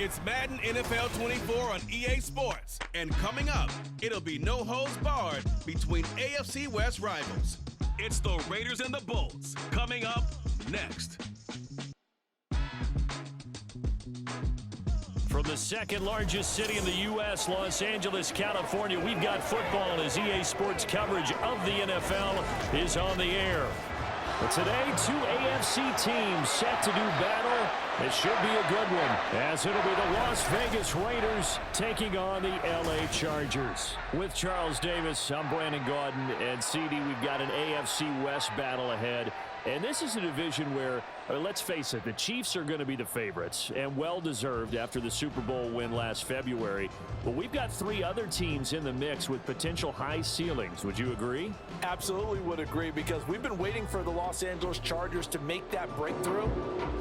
It's Madden NFL 24 on EA Sports. And coming up, it'll be no holds barred between AFC West rivals. It's the Raiders and the Bulls. Coming up next. From the second largest city in the U.S., Los Angeles, California, we've got football as EA Sports coverage of the NFL is on the air. But today, two AFC teams set to do battle. It should be a good one, as it'll be the Las Vegas Raiders taking on the L.A. Chargers. With Charles Davis, I'm Brandon Gaudin, and CD, we've got an AFC West battle ahead. And this is a division where, let's face it, the Chiefs are going to be the favorites, and well-deserved after the Super Bowl win last February. But we've got three other teams in the mix with potential high ceilings. Would you agree? Absolutely would agree, because we've been waiting for the Los Angeles Chargers to make that breakthrough.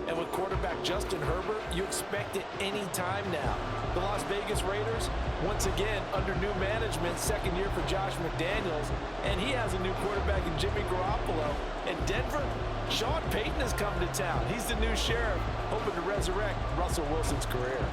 And with quarterback Justin Herbert, you expect it any time now. The Las Vegas Raiders, once again, under new management, second year for Josh McDaniels, and he has a new quarterback in Jimmy Garoppolo. And Denver, Sean Payton has come to town. He's the new sheriff, hoping to resurrect Russell Wilson's career.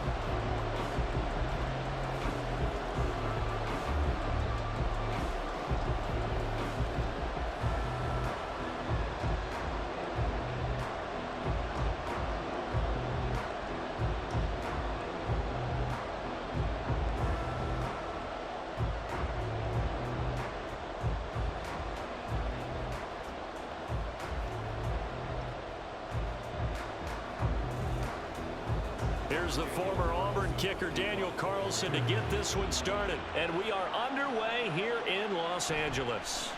Here's the former Auburn kicker Daniel Carlson to get this one started. And we are underway here in Los Angeles.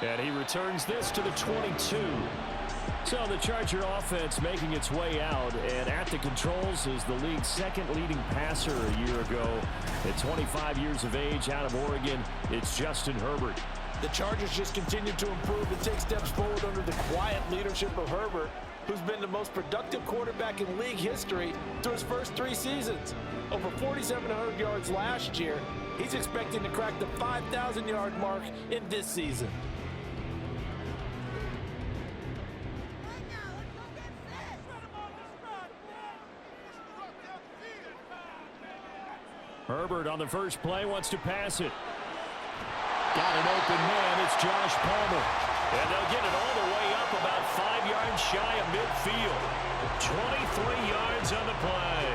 And he returns this to the 22. So the Charger offense making its way out, and at the controls is the league's second leading passer a year ago. At 25 years of age, out of Oregon, it's Justin Herbert. The Chargers just continue to improve and take steps forward under the quiet leadership of Herbert, who's been the most productive quarterback in league history through his first 3 seasons. Over 4,700 yards last year. He's expecting to crack the 5,000-yard mark in this season. Herbert on the first play wants to pass it. Got an open man. It's Josh Palmer. And they'll get it all the way up about 5 yards shy of midfield. 23 yards on the play.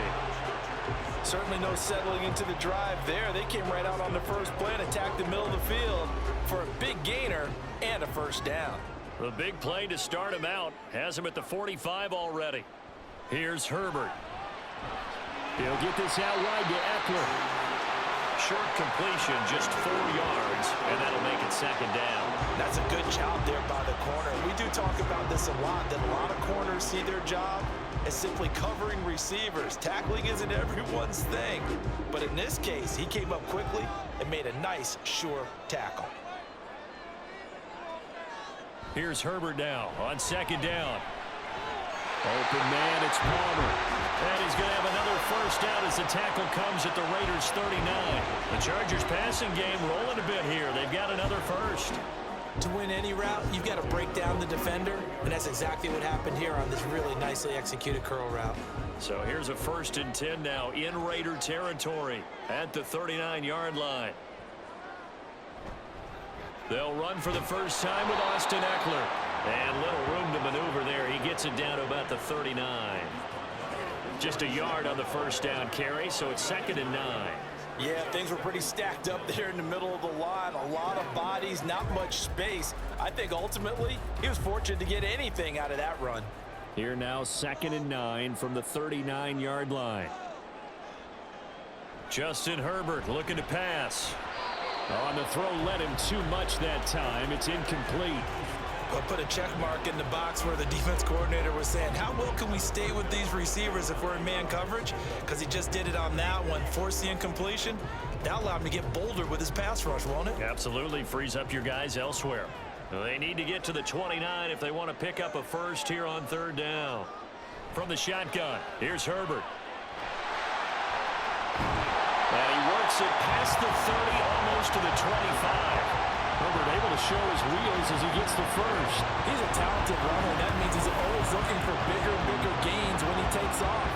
Certainly no settling into the drive there. They came right out on the first play and attacked the middle of the field for a big gainer and a first down. The big play to start him out has him at the 45 already. Here's Herbert. He'll get this out wide to Eckler. Short completion, just 4 yards, and that'll make it second down. That's a good job there by the corner. We do talk about this a lot, that a lot of corners see their job as simply covering receivers. Tackling isn't everyone's thing. But in this case, he came up quickly and made a nice, sure tackle. Here's Herbert now on second down. Open man, it's Palmer. And he's going to have another first down as the tackle comes at the Raiders' 39. The Chargers' passing game rolling a bit here. They've got another first. To win any route, you've got to break down the defender, and that's exactly what happened here on this really nicely executed curl route. So here's a 1st and 10 now in Raider territory at the 39-yard line. They'll run for the first time with Austin Eckler. And little room to maneuver there. He gets it down to about the 39. Just a yard on the first down carry, so it's 2nd and 9. Yeah, things were pretty stacked up there in the middle of the line. A lot of bodies, not much space. I think ultimately he was fortunate to get anything out of that run. Here now, 2nd and 9 from the 39-yard line. Justin Herbert looking to pass. On the throw, led him too much that time. It's incomplete. But put a check mark in the box where the defense coordinator was saying, how well can we stay with these receivers if we're in man coverage? Because he just did it on that one, forced the incompletion. That allowed him to get bolder with his pass rush, won't it? Absolutely frees up your guys elsewhere. They need to get to the 29 if they want to pick up a first here on 3rd down. From the shotgun, here's Herbert. And he works it past the 30, almost to the 25. Herbert able to show his wheels as he gets the first. He's a talented runner, and that means he's always looking for bigger and bigger gains when he takes off.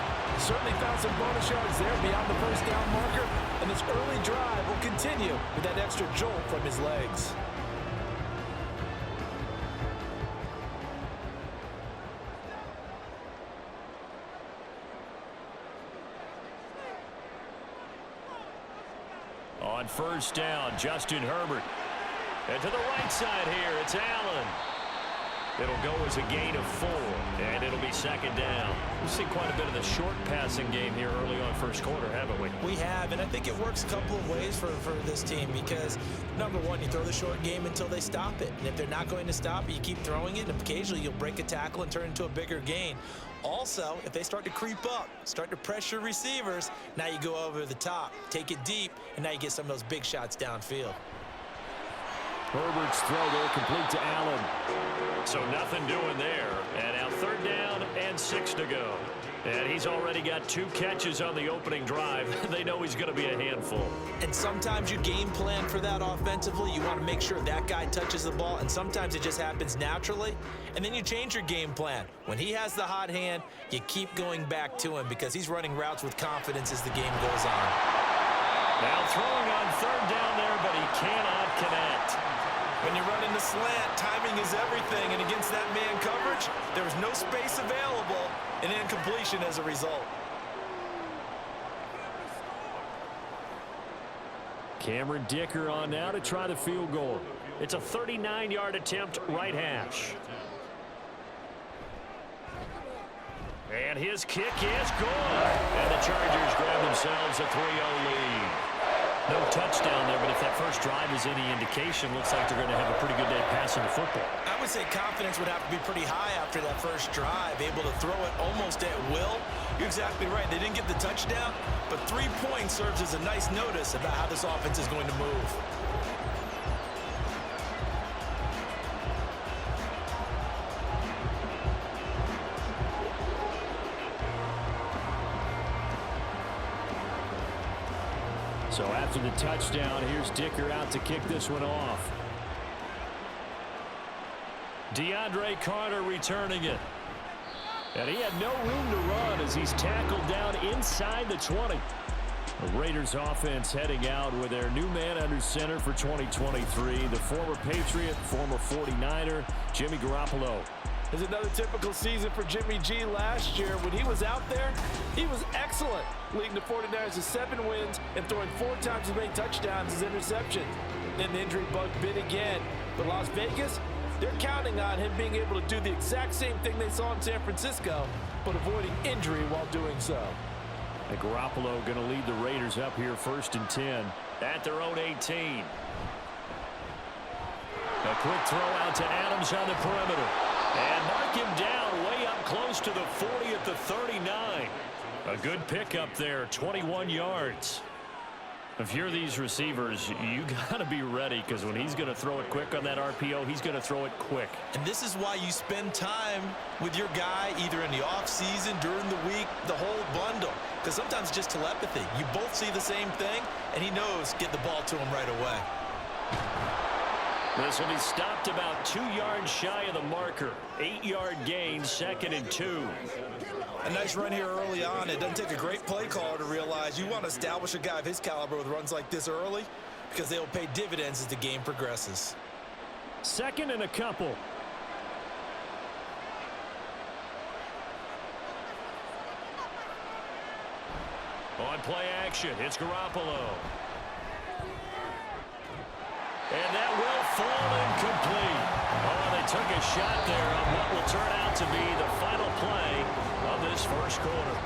Certainly found some bonus yards there beyond the first down marker, and this early drive will continue with that extra jolt from his legs. On first down, Justin Herbert. And to the right side here, it's Allen. It'll go as a gain of 4, and it'll be second down. We've seen quite a bit of the short passing game here early on first quarter, haven't we? We have, and I think it works a couple of ways for this team because, number one, you throw the short game until they stop it. And if they're not going to stop it, you keep throwing it, and occasionally you'll break a tackle and turn it into a bigger gain. Also, if they start to creep up, start to pressure receivers, now you go over the top, take it deep, and now you get some of those big shots downfield. Herbert's throw there complete to Allen. So nothing doing there. And now third down and 6 to go. And he's already got 2 catches on the opening drive. They know he's going to be a handful. And sometimes you game plan for that offensively. You want to make sure that guy touches the ball, and sometimes it just happens naturally. And then you change your game plan. When he has the hot hand, you keep going back to him because he's running routes with confidence as the game goes on. Now throwing on third down there, but he cannot connect. When you're running the slant, timing is everything, and against that man coverage, there was no space available, and incompletion as a result. Cameron Dicker on now to try the field goal. It's a 39-yard attempt, right hash. And his kick is good. And the Chargers grab themselves a 3-0 lead. No touchdown there, but if that first drive is any indication, looks like they're going to have a pretty good day passing the football. I would say confidence would have to be pretty high after that first drive, able to throw it almost at will. You're exactly right. They didn't get the touchdown, but 3 points serves as a nice notice about how this offense is going to move. So after the touchdown, here's Dicker out to kick this one off. DeAndre Carter returning it. And he had no room to run as he's tackled down inside the 20. The Raiders offense heading out with their new man under center for 2023, the former Patriot, former 49er, Jimmy Garoppolo. It's another typical season for Jimmy G last year. When he was out there, he was excellent, leading the 49ers to 7 wins and throwing 4 times as many touchdowns as interceptions. Then the injury bug bit again. But Las Vegas, they're counting on him being able to do the exact same thing they saw in San Francisco, but avoiding injury while doing so. And Garoppolo going to lead the Raiders up here 1st and 10 at their own 18. A quick throw out to Adams on the perimeter. And mark him down way up close to the 40 at the 39. A good pickup there, 21 yards. If you're these receivers, you got to be ready because when he's going to throw it quick on that RPO, he's going to throw it quick. And this is why you spend time with your guy either in the offseason, during the week, the whole bundle. Because sometimes it's just telepathy. You both see the same thing, and he knows get the ball to him right away. This will be stopped about 2 yards shy of the marker. 8-yard gain, 2nd and 2. A nice run here early on. It doesn't take a great play caller to realize you want to establish a guy of his caliber with runs like this early because they will pay dividends as the game progresses. 2nd and a couple. On play action, it's Garoppolo. And that will fall incomplete. Oh, they took a shot there on what will turn out to be the final play of this first quarter.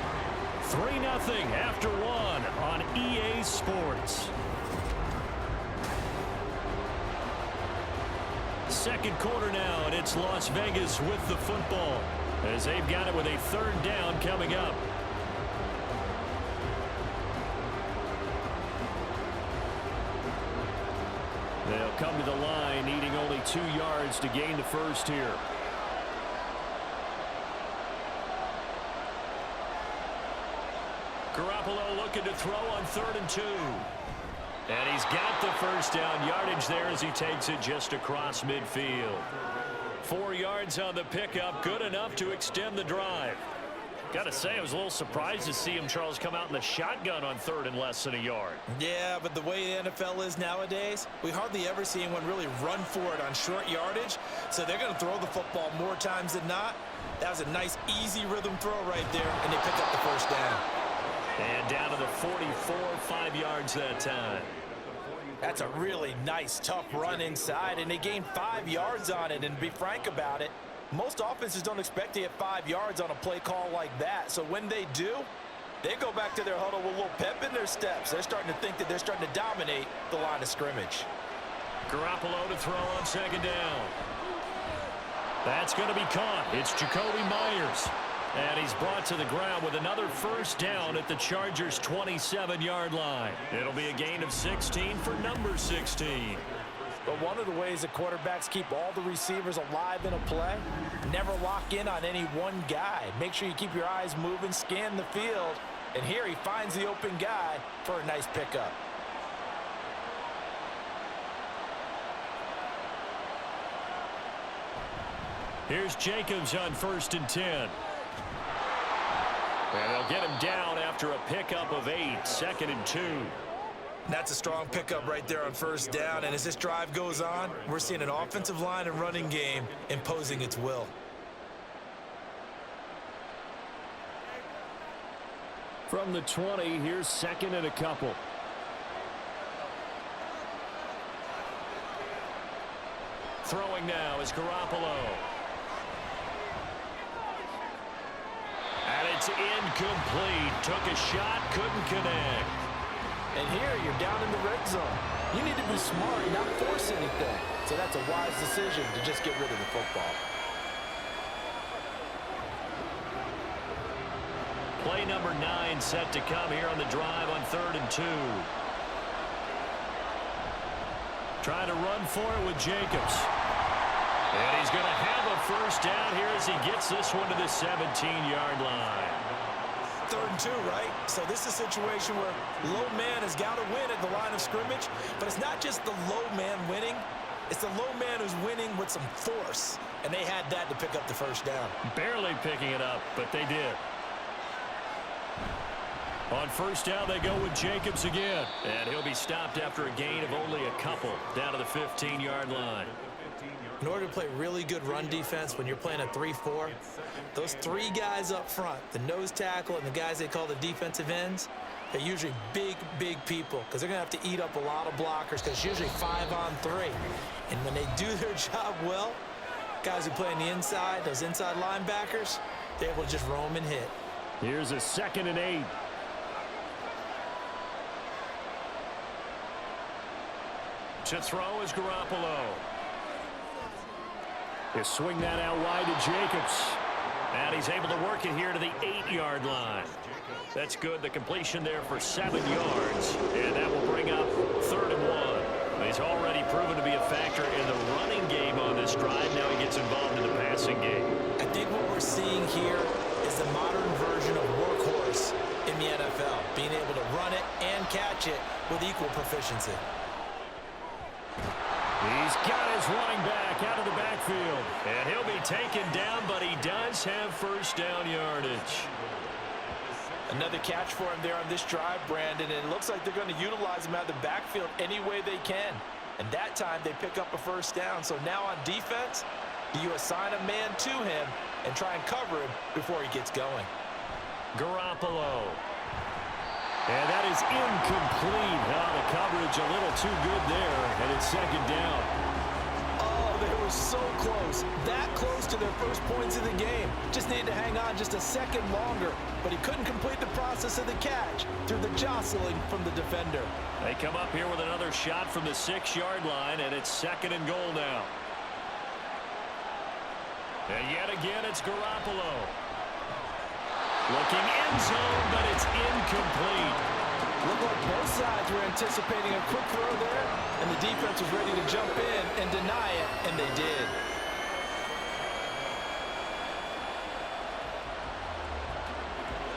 3-0 after 1 on EA Sports. Second quarter now, and it's Las Vegas with the football as they've got it with a 3rd down coming up. They'll come to the line, needing only 2 yards to gain the first here. Garoppolo looking to throw on 3rd and 2. And he's got the first down yardage there as he takes it just across midfield. 4 yards on the pickup, good enough to extend the drive. Got to say, I was a little surprised to see him, Charles, come out in the shotgun on 3rd and less than a yard. Yeah, but the way the NFL is nowadays, we hardly ever see anyone really run for it on short yardage. So they're going to throw the football more times than not. That was a nice, easy rhythm throw right there, and they pick up the first down. And down to the 44, 5 yards that time. That's a really nice, tough run inside, and they gained 5 yards on it. And to be frank about it, most offenses don't expect to get 5 yards on a play call like that. So when they do, they go back to their huddle with a little pep in their steps. They're starting to think that they're starting to dominate the line of scrimmage. Garoppolo to throw on 2nd down. That's going to be caught. It's Jacoby Myers. And he's brought to the ground with another first down at the Chargers' 27-yard line. It'll be a gain of 16 for number 16. But one of the ways that quarterbacks keep all the receivers alive in a play, never lock in on any one guy. Make sure you keep your eyes moving, scan the field, and here he finds the open guy for a nice pickup. Here's Jacobs on 1st and 10. And they'll get him down after a pickup of 8, 2nd and 2. That's a strong pickup right there on first down. And as this drive goes on, we're seeing an offensive line and running game imposing its will. From the 20, here's 2nd and a couple. Throwing now is Garoppolo. And it's incomplete. Took a shot, couldn't connect. And here you're down in the red zone. You need to be smart and not force anything. So that's a wise decision to just get rid of the football. Play number 9 set to come here on the drive on 3rd and 2. Trying to run for it with Jacobs. And he's going to have a first down here as he gets this one to the 17-yard line. 3rd and 2, right? So this is a situation where low man has got to win at the line of scrimmage, but it's not just the low man winning. It's the low man who's winning with some force, and they had that to pick up the first down. Barely picking it up, but they did. On first down, they go with Jacobs again, and he'll be stopped after a gain of only a couple down to the 15-yard line. In order to play really good run defense when you're playing a 3-4, those 3 guys up front, the nose tackle and the guys they call the defensive ends, they're usually big, big people because they're going to have to eat up a lot of blockers because it's usually 5-on-3. And when they do their job well, guys who play on the inside, those inside linebackers, they're able to just roam and hit. Here's a 2nd and 8. To throw is Garoppolo. He'll swing that out wide to Jacobs. And he's able to work it here to the 8-yard line. That's good. The completion there for 7 yards. And that will bring up 3rd and 1. He's already proven to be a factor in the running game on this drive. Now he gets involved in the passing game. I think what we're seeing here is the modern version of workhorse in the NFL, being able to run it and catch it with equal proficiency. He's got his running back out of the backfield. And he'll be taken down, but he does have first down yardage. Another catch for him there on this drive, Brandon. And it looks like they're going to utilize him out of the backfield any way they can. And that time they pick up a first down. So now on defense, do you assign a man to him and try and cover him before he gets going? Garoppolo. And that is incomplete. The coverage a little too good there, and it's 2nd down. Oh, they were so close. That close to their first points of the game. Just needed to hang on just a second longer, but he couldn't complete the process of the catch through the jostling from the defender. They come up here with another shot from the 6-yard line, and it's 2nd and goal now. And yet again, it's Garoppolo. Looking end zone, but it's incomplete. Looked like both sides were anticipating a quick throw there, and the defense was ready to jump in and deny it, and they did.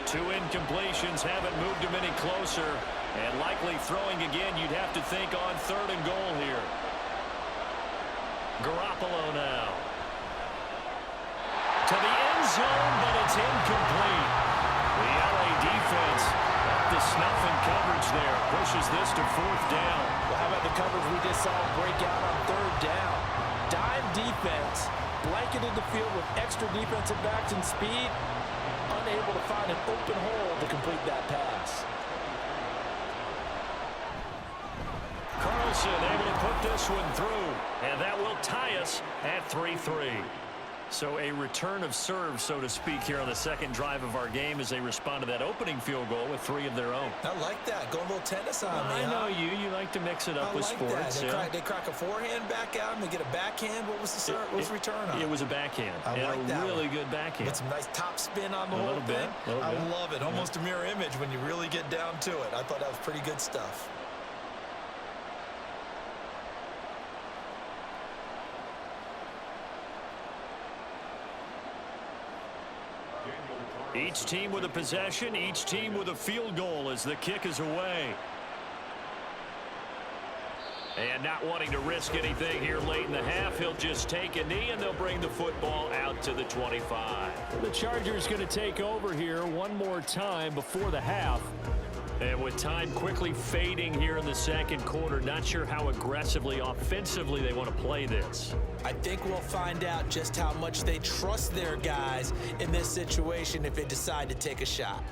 Two incompletions haven't moved him any closer. And likely throwing again, you'd have to think on 3rd and goal here. Garoppolo now. To the end zone, but it's incomplete. The LA defense up to snuff in coverage there. Pushes this to 4th down. Well, how about the coverage we just saw break out on 3rd down? Dime defense, blanketed the field with extra defensive backs and speed, unable to find an open hole to complete that pass. Carlson able to put this one through, and that will tie us at 3-3. So a return of serve, so to speak, here on the 2nd drive of our game as they respond to that opening field goal with 3 of their own. I like that. Go a little tennis on me. I know you like to mix it up with sports. They crack a forehand back out and they get a backhand. What was the return on? It was a backhand. I like that. Really good backhand. With some nice top spin on the whole thing. I love it. Almost a mirror image when you really get down to it. I thought that was pretty good stuff. Each team with a possession, each team with a field goal as the kick is away. And not wanting to risk anything here late in the half, he'll just take a knee, and they'll bring the football out to the 25. The Chargers going to take over here one more time before the half. And with time quickly fading here in the 2nd quarter, not sure how aggressively, offensively they want to play this. I think we'll find out just how much they trust their guys in this situation if they decide to take a shot.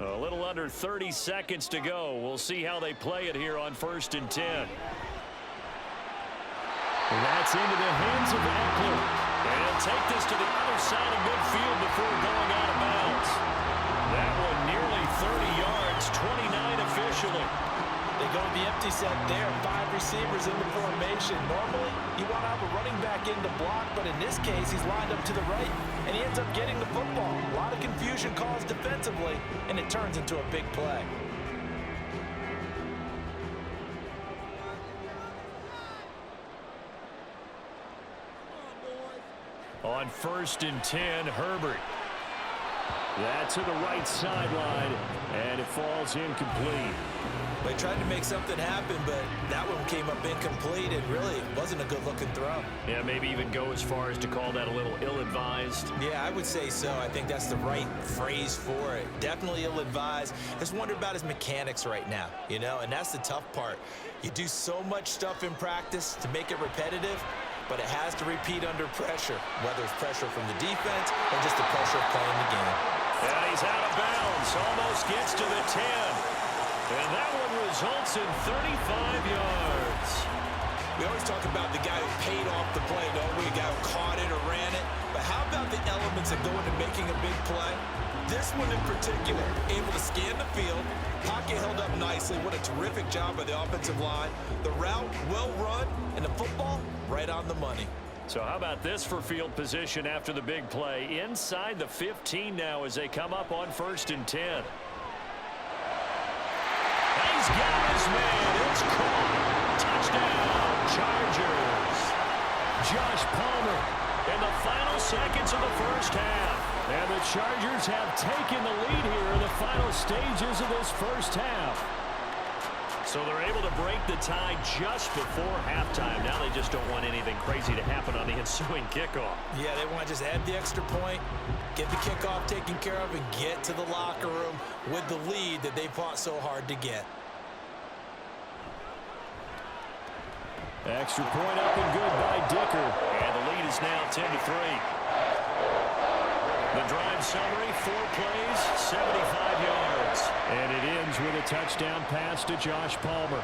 A little under 30 seconds to go. We'll see how they play it here on 1st and 10. And that's into the hands of Eckler. And he'll take this to the other side of midfield before going out of bounds. That one nearly 30 yards, 29 officially. They go to the empty set there, 5 receivers in the formation. Normally, you want to have a running back in the block, but in this case, he's lined up to the right, and he ends up getting the football. A lot of confusion caused defensively, and it turns into a big play. On 1st and 10, Herbert. That to the right sideline, and it falls incomplete. They tried to make something happen, but that one came up incomplete, and really wasn't a good-looking throw. Yeah, maybe even go as far as to call that a little ill-advised. Yeah, I would say so. I think that's the right phrase for it. Definitely ill-advised. Just wonder about his mechanics right now, and that's the tough part. You do so much stuff in practice to make it repetitive, but it has to repeat under pressure, whether it's pressure from the defense or just the pressure of playing the game. And he's out of bounds, almost gets to the 10. And that one results in 35 yards. We always talk about the guy who paid off the play, don't we? The guy who caught it or ran it. But how about the elements that go into making a big play? This one in particular, able to scan the field, pocket held up nicely. What a terrific job by the offensive line. The route, well run, and the football, right on the money. So how about this for field position after the big play? Inside the 15 now as they come up on 1st and 10. He's got his man. It's caught. Touchdown, Chargers. Josh Palmer in the final seconds of the 1st half. And the Chargers have taken the lead here in the final stages of this 1st half. So they're able to break the tie just before halftime. Now they just don't want anything crazy to happen on the ensuing kickoff. Yeah, they want to just add the extra point, get the kickoff taken care of, and get to the locker room with the lead that they fought so hard to get. Extra point up and good by Dicker. And the lead is now 10-3. The drive summary, 4 plays, 75 yards. And it ends with a touchdown pass to Josh Palmer.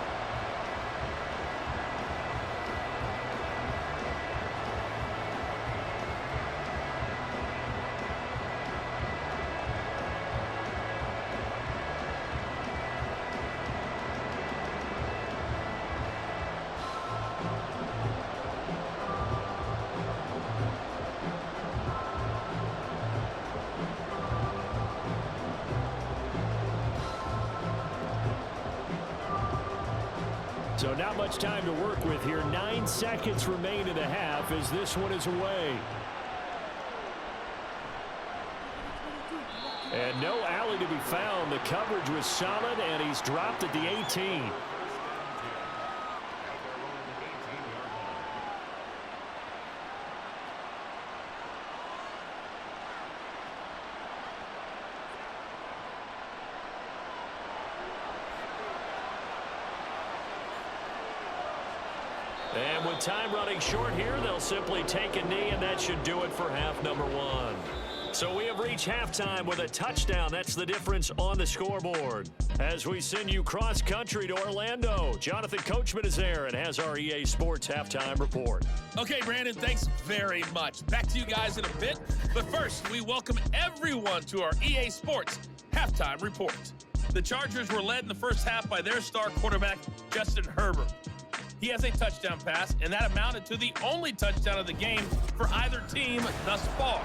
So not much time to work with here. 9 seconds remain in the half as this one is away. And no alley to be found. The coverage was solid, and he's dropped at the 18. And with time running short here, they'll simply take a knee, and that should do it for half number one. So we have reached halftime with a touchdown. That's the difference on the scoreboard. As we send you cross-country to Orlando, Jonathan Coachman is there and has our EA Sports halftime report. Okay, Brandon, thanks very much. Back to you guys in a bit. But first, we welcome everyone to our EA Sports halftime report. The Chargers were led in the first half by their star quarterback, Justin Herbert. He has a touchdown pass, and that amounted to the only touchdown of the game for either team thus far.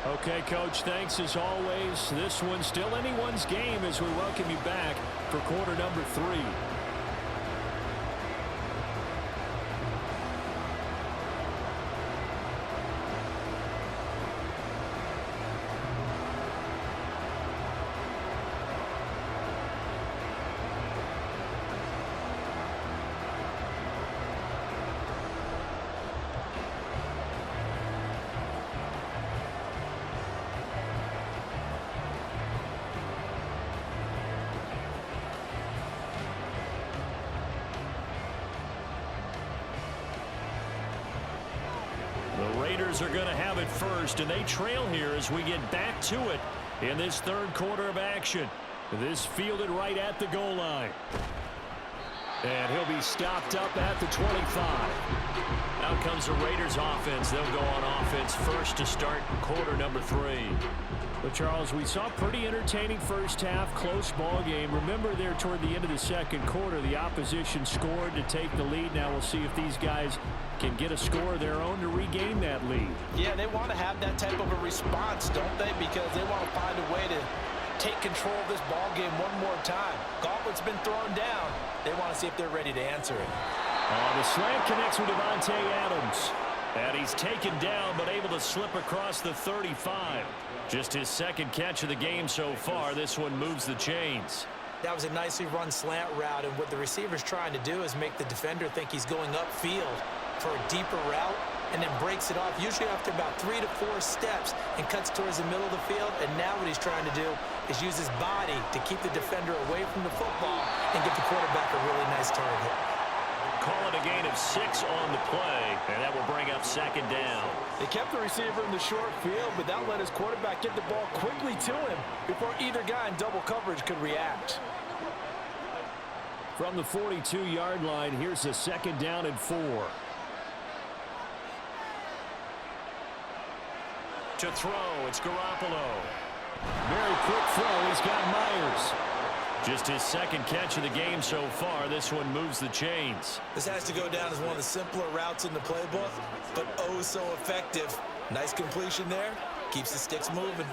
Okay, Coach, thanks as always. This one's still anyone's game as we welcome you back for quarter number 3. Are going to have it first, and they trail here as we get back to it in this third quarter of action. This fielded right at the goal line. And he'll be stopped up at the 25. Out comes the Raiders offense. They'll go on offense first to start quarter number 3. But, Charles, we saw a pretty entertaining first half, close ball game. Remember there toward the end of the second quarter, the opposition scored to take the lead. Now we'll see if these guys can get a score of their own to regain that lead. Yeah, they want to have that type of a response, don't they? Because they want to find a way to take control of this ball game one more time. Gauntlet's been thrown down. They want to see if they're ready to answer it. The slant connects with Devontae Adams. And he's taken down, but able to slip across the 35. Just his second catch of the game so far. This one moves the chains. That was a nicely run slant route, and what the receiver's trying to do is make the defender think he's going upfield for a deeper route, and then breaks it off, usually after about 3 to 4 steps, and cuts towards the middle of the field. And now what he's trying to do is use his body to keep the defender away from the football and get the quarterback a really nice target. Call it a gain of 6 on the play, and that will bring up second down. They kept the receiver in the short field, but that let his quarterback get the ball quickly to him before either guy in double coverage could react. From the 42-yard line, here's a second down and 4. To throw, it's Garoppolo. Very quick throw, he's got Myers. Just his second catch of the game so far. This one moves the chains. This has to go down as one of the simpler routes in the playbook, but oh so effective. Nice completion there. Keeps the sticks moving.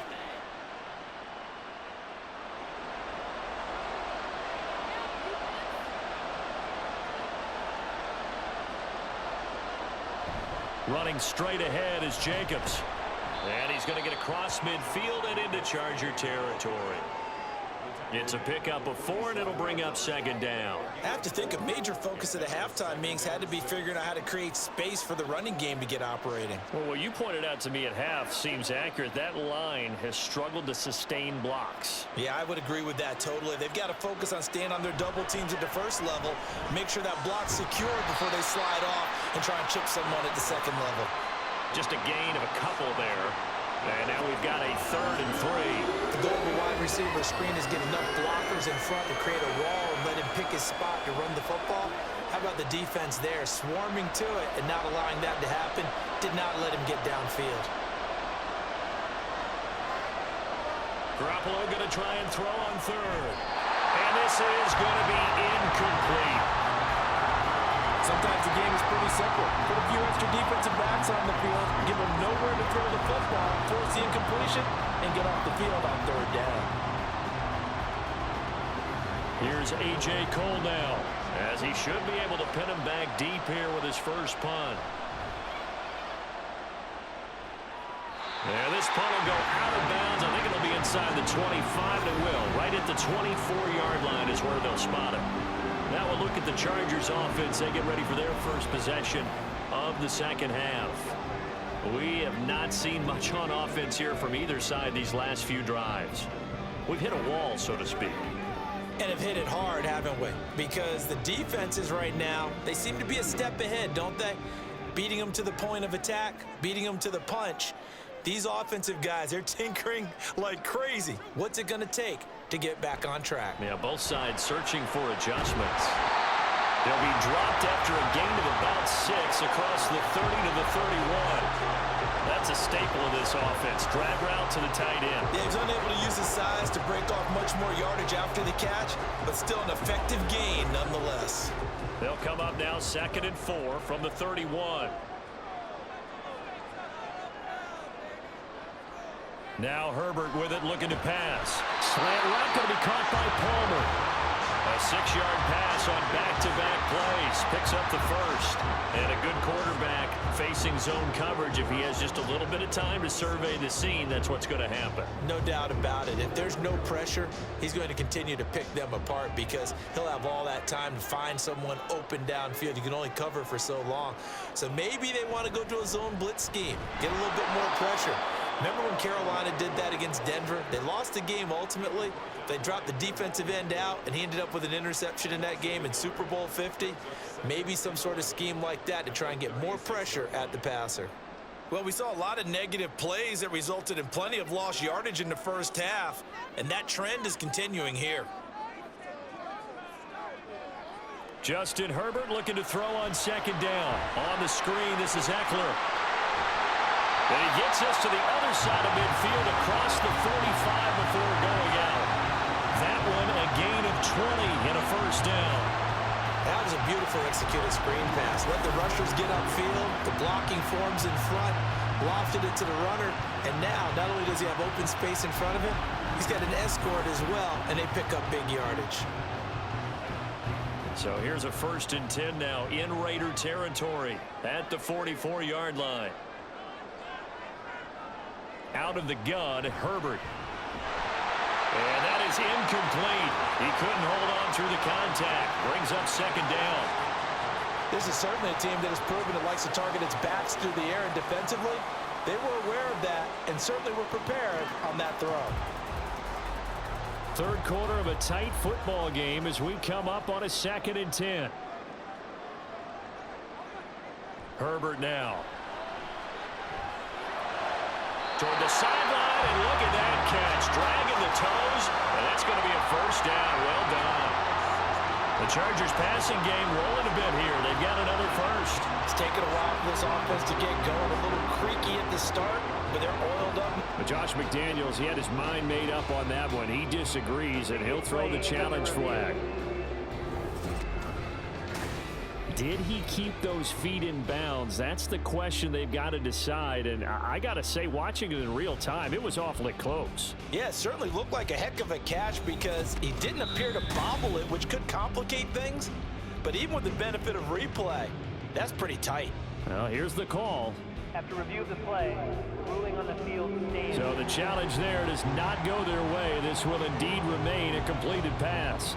Running straight ahead is Jacobs. And he's going to get across midfield and into Charger territory. It's a pickup of 4, and it'll bring up second down. I have to think a major focus of the halftime meetings had to be figuring out how to create space for the running game to get operating. Well, what you pointed out to me at half seems accurate. That line has struggled to sustain blocks. Yeah, I would agree with that totally. They've got to focus on staying on their double teams at the first level, make sure that block's secure before they slide off and try and chip someone at the second level. Just a gain of a couple there. And now we've got a 3rd and 3. The goal of a wide receiver screen is get enough blockers in front to create a wall and let him pick his spot to run the football. How about the defense there, swarming to it and not allowing that to happen? Did not let him get downfield. Garoppolo going to try and throw on 3rd. And this is going to be incomplete. Sometimes the game is pretty simple. Put a few extra defensive backs on the field, give them nowhere to throw the football, force the incompletion, and get off the field on 3rd down. Here's A.J. Cole now, as he should be able to pin him back deep here with his first punt. And this punt will go out of bounds. I think it'll be inside the 25, and it will. Right at the 24-yard line is where they'll spot it. Now we'll look at the Chargers offense. They get ready for their first possession of the second half. We have not seen much on offense here from either side these last few drives. We've hit a wall, so to speak. And have hit it hard, haven't we? Because the defenses right now, they seem to be a step ahead, don't they? Beating them to the point of attack, beating them to the punch. These offensive guys, they're tinkering like crazy. What's it going to take to get back on track? Yeah, both sides searching for adjustments. They'll be dropped after a gain of about 6 across the 30 to the 31. That's a staple of this offense. Drag route to the tight end. Yeah, he's unable to use his size to break off much more yardage after the catch, but still an effective gain nonetheless. They'll come up now 2nd and 4 from the 31. Now Herbert with it, looking to pass. Slant route going to be caught by Palmer. A 6-yard pass on back-to-back plays. Picks up the first. And a good quarterback facing zone coverage. If he has just a little bit of time to survey the scene, that's what's going to happen. No doubt about it. If there's no pressure, he's going to continue to pick them apart because he'll have all that time to find someone open downfield. You can only cover for so long. So maybe they want to go to a zone blitz scheme, get a little bit more pressure. Remember when Carolina did that against Denver? They lost the game ultimately. They dropped the defensive end out, and he ended up with an interception in that game in Super Bowl 50. Maybe some sort of scheme like that to try and get more pressure at the passer. Well, we saw a lot of negative plays that resulted in plenty of lost yardage in the first half, and that trend is continuing here. Justin Herbert looking to throw on 2nd down. On the screen, this is Eckler. And he gets us to the other side of midfield across the 45 before going out. That one a gain of 20 and a first down. That was a beautiful executed screen pass. Let the rushers get upfield. The blocking forms in front. Lofted it to the runner. And now, not only does he have open space in front of him, he's got an escort as well, and they pick up big yardage. So here's a 1st and 10 now in Raider territory at the 44-yard line. Out of the gun, Herbert. And that is incomplete. He couldn't hold on through the contact. Brings up 2nd down. This is certainly a team that has proven it likes to target its backs through the air and defensively. They were aware of that and certainly were prepared on that throw. 3rd quarter of a tight football game as we come up on a 2nd and 10. Herbert now. Toward the sideline, and look at that catch. Dragging the toes, and that's going to be a first down. Well done. The Chargers passing game rolling a bit here. They've got another first. It's taken a while for this offense to get going. A little creaky at the start, but they're oiled up. But Josh McDaniels, he had his mind made up on that one. He disagrees, and he'll throw the challenge flag. Did he keep those feet in bounds? That's the question they've got to decide. And I got to say, watching it in real time, it was awfully close. Yeah, it certainly looked like a heck of a catch because he didn't appear to bobble it, which could complicate things. But even with the benefit of replay, that's pretty tight. Well, here's the call. After review of the play, ruling on the field stands. So the challenge there does not go their way. This will indeed remain a completed pass.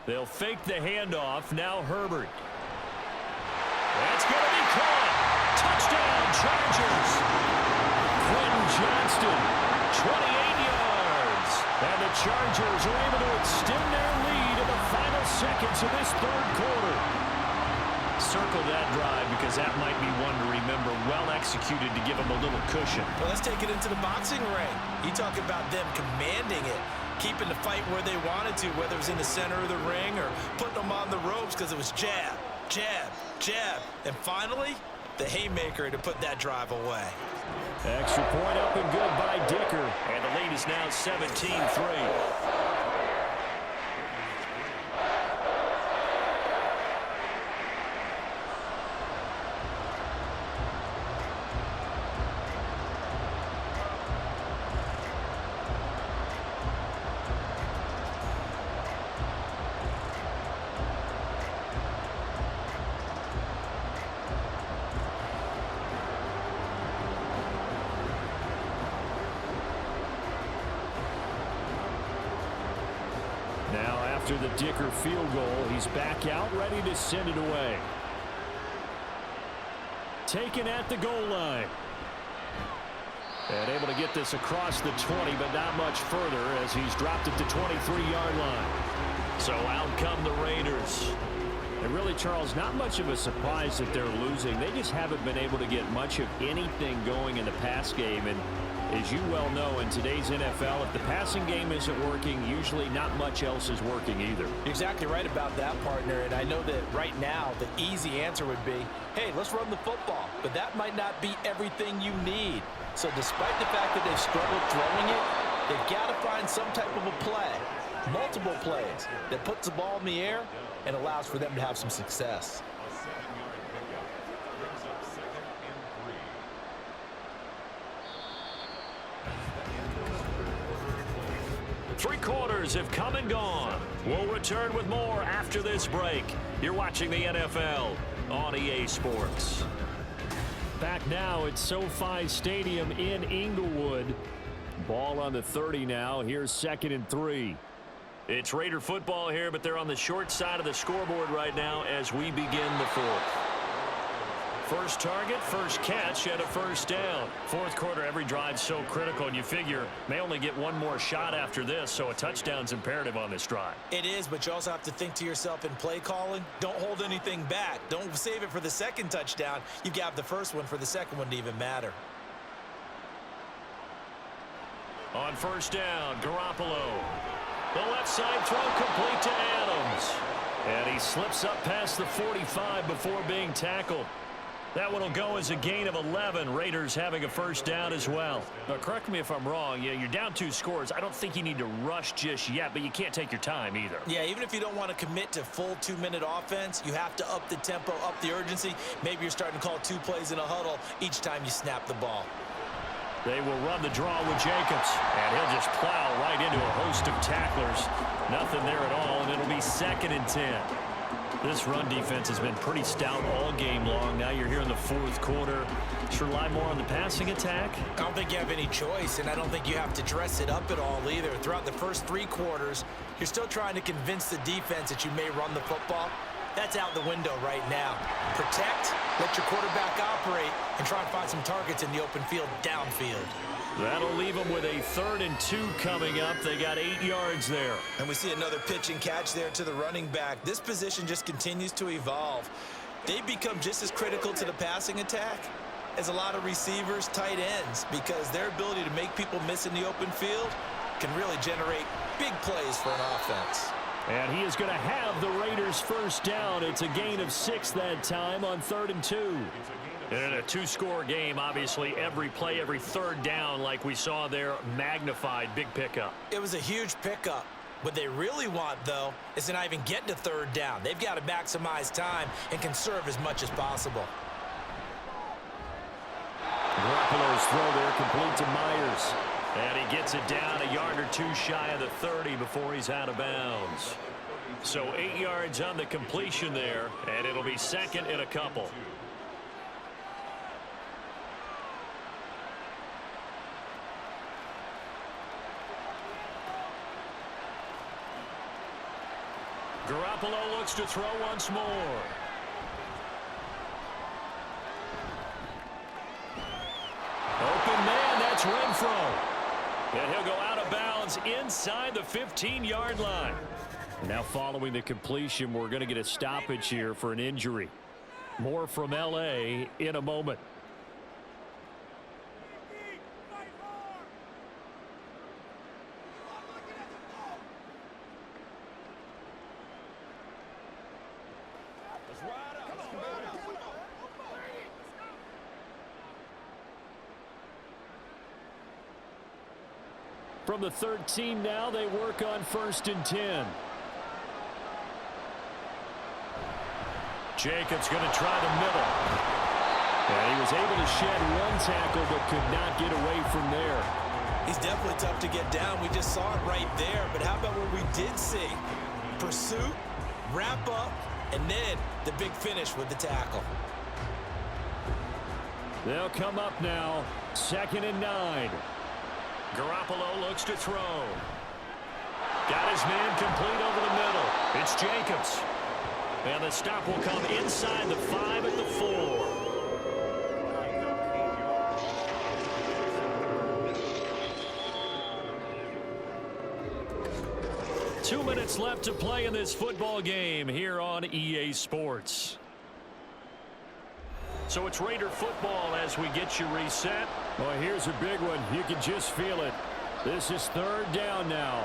They'll fake the handoff. Now Herbert. That's going to be caught. Touchdown, Chargers. Quentin Johnston, 28 yards. And the Chargers are able to extend their lead in the final seconds of this 3rd quarter. Circle that drive because that might be one to remember. Well executed to give them a little cushion. Well, let's take it into the boxing ring. You talk about them commanding it, keeping the fight where they wanted to, whether it was in the center of the ring or putting them on the ropes because it was jab, jab, jab. And finally, the haymaker to put that drive away. Extra point up and good by Dicker. And the lead is now 17-3. after the Dicker field goal. He's back out, ready to send it away. Taken at the goal line. And able to get this across the 20, but not much further as he's dropped it to 23-yard line. So out come the Raiders. And really, Charles, not much of a surprise that they're losing. They just haven't been able to get much of anything going in the pass game. And as you well know, in today's NFL, if the passing game isn't working, usually not much else is working either. You're exactly right about that, partner. And I know that right now the easy answer would be, hey, let's run the football. But that might not be everything you need. So despite the fact that they've struggled throwing it, they've got to find some type of a play, multiple plays, that puts the ball in the air and allows for them to have some success. Three quarters have come and gone. We'll return with more after this break. You're watching the NFL on EA Sports. Back now at SoFi Stadium in Inglewood. Ball on the 30 now. Here's 2nd and 3. It's Raider football here, but they're on the short side of the scoreboard right now as we begin the fourth. First target, first catch, and a first down. Fourth quarter, every drive's so critical, and you figure may only get one more shot after this, so a touchdown's imperative on this drive. It is, but you also have to think to yourself in play calling, don't hold anything back. Don't save it for the second touchdown. You got the first one for the second one to even matter. On first down, Garoppolo. The left side throw complete to Adams. And he slips up past the 45 before being tackled. That one will go as a gain of 11. Raiders having a first down as well. Now, correct me if I'm wrong. Yeah, you're down 2 scores. I don't think you need to rush just yet, but you can't take your time either. Yeah, even if you don't want to commit to full 2-minute offense, you have to up the tempo, up the urgency. Maybe you're starting to call 2 plays in a huddle each time you snap the ball. They will run the draw with Jacobs, and he'll just plow right into a host of tacklers. Nothing there at all, and it'll be 2nd and 10. This run defense has been pretty stout all game long. Now you're here in the fourth quarter. Should rely more on the passing attack? I don't think you have any choice, and I don't think you have to dress it up at all either. Throughout the first 3 quarters, you're still trying to convince the defense that you may run the football. That's out the window right now. Protect, let your quarterback operate, and try and find some targets in the open field downfield. That'll leave them with a 3rd and 2 coming up. They got 8 yards there. And we see another pitch and catch there to the running back. This position just continues to evolve. They become just as critical to the passing attack as a lot of receivers, tight ends, because their ability to make people miss in the open field can really generate big plays for an offense. And he is going to have the Raiders first down. It's a gain of 6 that time on 3rd and 2. And in a 2-score game, obviously, every play, every 3rd down, like we saw there, magnified, big pickup. It was a huge pickup. What they really want, though, is to not even get to 3rd down. They've got to maximize time and conserve as much as possible. Garoppolo's throw there complete to Myers. And he gets it down a yard or 2 shy of the 30 before he's out of bounds. So 8 yards on the completion there, and it'll be 2nd and a couple. Garoppolo looks to throw once more. Open man, that's Renfro. And he'll go out of bounds inside the 15-yard line. Now following the completion, we're going to get a stoppage here for an injury. More from L.A. in a moment. From the 13 now, they work on 1st and 10. Jacobs going to try the middle. And he was able to shed 1 tackle but could not get away from there. He's definitely tough to get down. We just saw it right there. But how about what we did see? Pursuit, wrap up, and then the big finish with the tackle. They'll come up now. 2nd and 9. Garoppolo looks to throw. Got his man complete over the middle. It's Jacobs. And the stop will come inside the 5 at the 4. Two minutes left to play in this football game here on EA Sports. So it's Raider football as we get you reset. Well, here's a big one. You can just feel it. This is 3rd down now.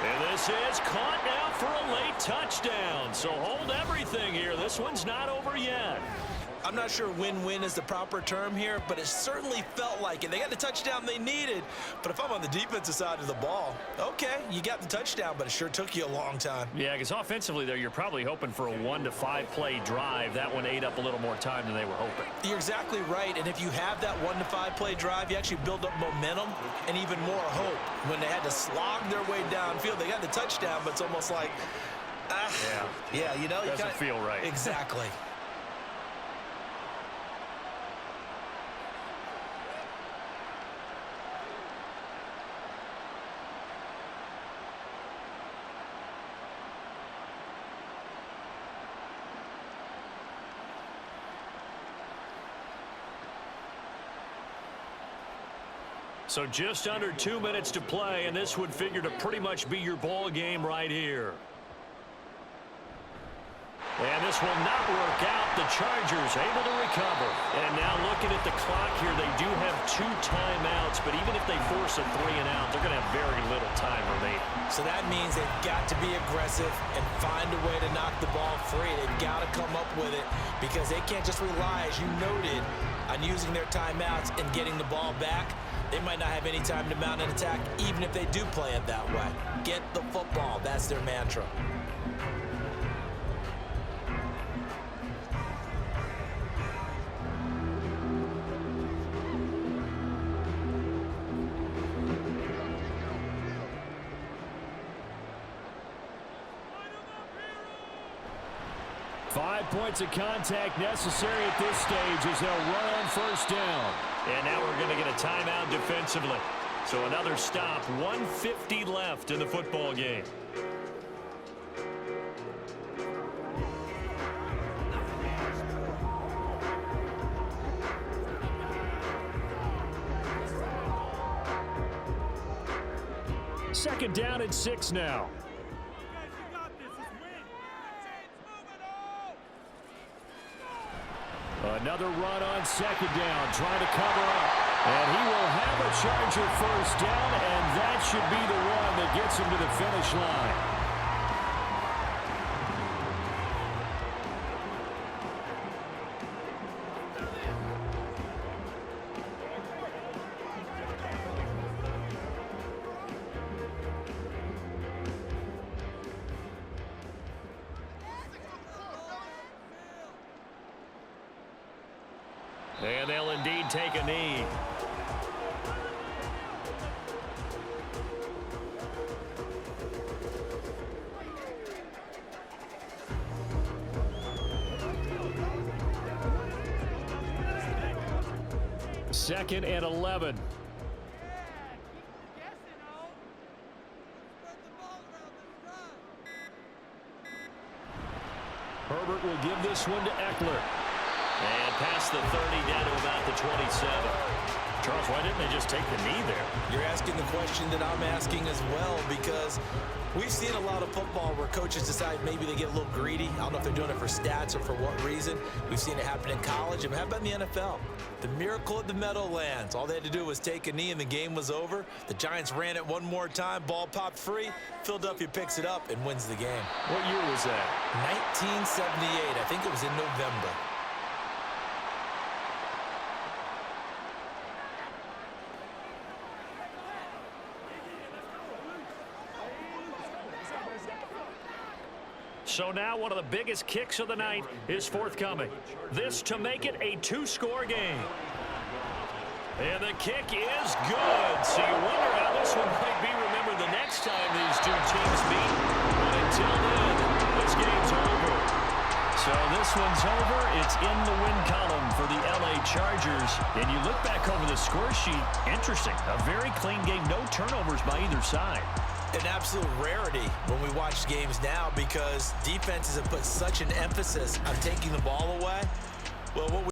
And this is caught now for a late touchdown. So hold everything here. This one's not over yet. I'm not sure win-win is the proper term here, but it certainly felt like it. They got the touchdown they needed, but if I'm on the defensive side of the ball, okay, you got the touchdown, but it sure took you a long time. Yeah, because offensively, though, you're probably hoping for a 1 to 5 play drive. That one ate up a little more time than they were hoping. You're exactly right, and if you have that 1 to 5 play drive, you actually build up momentum and even more hope. When they had to slog their way downfield, they got the touchdown, but it's almost like, yeah, you know, doesn't feel right. Exactly. So just under 2 minutes to play, and this would figure to pretty much be your ball game right here. And this will not work out. The Chargers able to recover. And now looking at the clock here, they do have 2 timeouts, but even if they force a 3 and out, they're going to have very little time remaining. So that means they've got to be aggressive and find a way to knock the ball free. They've got to come up with it because they can't just rely, as you noted, on using their timeouts and getting the ball back. They might not have any time to mount an attack, even if they do play it that way. Get the football. That's their mantra. Five points of contact necessary at this stage as they'll run on 1st down. And now we're going to get a timeout defensively. So another stop, 1:50 left in the football game. Second down and 6 now. Another run on 2nd down, trying to cover up. And he will have a Charger 1st down, and that should be the one that gets him to the finish line. And they'll indeed take a knee. Second and 11. Herbert will give this one to Eckler. And past the 30 down to about the 27. Charles, why didn't they just take the knee there? You're asking the question that I'm asking as well, because we've seen a lot of football where coaches decide maybe they get a little greedy. I don't know if they're doing it for stats or for what reason. We've seen it happen in college. And how about in the NFL? The miracle of the Meadowlands. All they had to do was take a knee and the game was over. The Giants ran it one more time. Ball popped free. Philadelphia picks it up and wins the game. What year was that? 1978. I think it was in November. So now one of the biggest kicks of the night is forthcoming. This to make it a 2-score game. And the kick is good. So you wonder how this one might be remembered the next time these two teams meet. But until then, this game's over. So this one's over. It's in the win column for the LA Chargers. And you look back over the score sheet, interesting. A very clean game, no turnovers by either side. An absolute rarity when we watch games now because defenses have put such an emphasis on taking the ball away. Well, what we